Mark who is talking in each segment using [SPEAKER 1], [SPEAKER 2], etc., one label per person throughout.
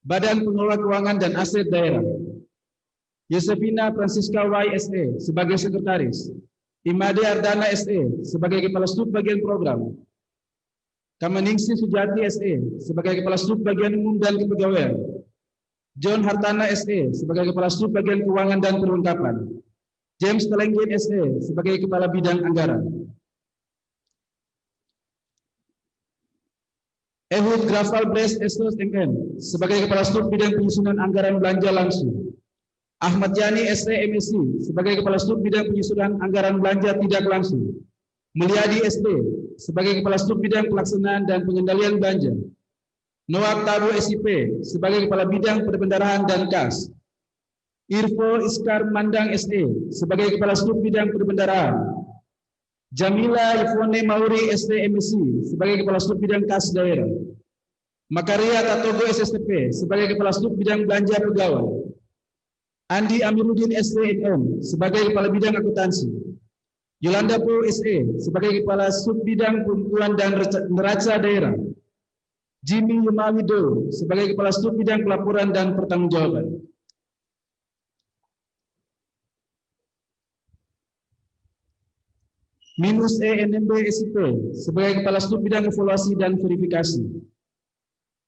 [SPEAKER 1] Badan Pengelola Keuangan dan Aset Daerah. Yosefina Francisca Y. SE sebagai Sekretaris. Imade Ardana SE sebagai Kepala Staf Bagian Program. Kameningsi Sujati SE sebagai Kepala Staf Bagian Umum dan Kepegawaian. John Hartana SE sebagai Kepala Staf Bagian Keuangan dan Perlengkapan. James Telenggen SE sebagai Kepala Bidang Anggaran. Ehud Grafal Bres Estos MN sebagai Kepala Staf Bidang Penyusunan Anggaran Belanja Langsung. Ahmad Yani SE MSc sebagai Kepala Staf Bidang Penyusunan Anggaran Belanja Tidak Langsung. Mulyadi ST sebagai Kepala Staf Bidang Pelaksanaan dan Pengendalian Belanja. Noab Tabu SIP sebagai Kepala Bidang Perbendaharaan dan Kas. Irfo Iskar Mandang SE sebagai Kepala Staf Bidang Perbendaharaan. Jamila Yvonne Mauri ST MSc sebagai Kepala Staf Bidang Kas Daerah. Makaria Tatogo SSTP sebagai Kepala Staf Bidang Belanja Pegawai. Andi Amiruddin STNM sebagai Kepala Bidang Akuntansi. Yolanda Pro SE sebagai Kepala Sub Bidang Pengumpulan dan Neraca Daerah. Jimmy Yumawido sebagai Kepala Staf Bidang Pelaporan dan Pertanggungjawaban. Minus ENMB SIP sebagai Kepala Staf Bidang Evaluasi dan Verifikasi.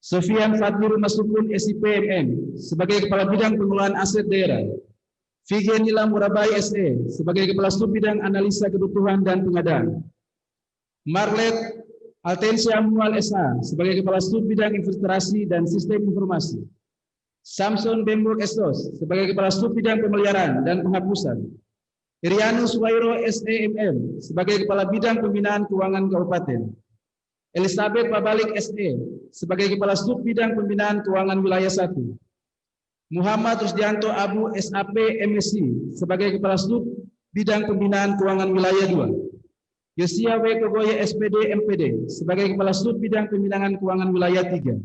[SPEAKER 1] Sofian Fadlir Masukun SIP MN sebagai Kepala Bidang Pengelolaan Aset Daerah. Figen Nila Murabai SE sebagai Kepala Staf Bidang Analisa Kebutuhan dan Pengadaan. Marlet Altensia Mual SH sebagai Kepala Staf Bidang Infiltrasi dan Sistem Informasi. Samson Bembok Estos sebagai Kepala Staf Bidang Pemeliharaan dan Penghapusan. Irianus Wairo SEMM sebagai Kepala Bidang Pembinaan Keuangan Kabupaten. Elizabeth Pabalik SE sebagai Kepala Staf Bidang Pembinaan Keuangan Wilayah 1. Muhammad Rusdianto Abu SAP MSc sebagai Kepala Staf Bidang Pembinaan Keuangan Wilayah 2. Yosia W. Kogoye SPD MPD sebagai Kepala Staf Bidang Pembinaan Keuangan Wilayah 3.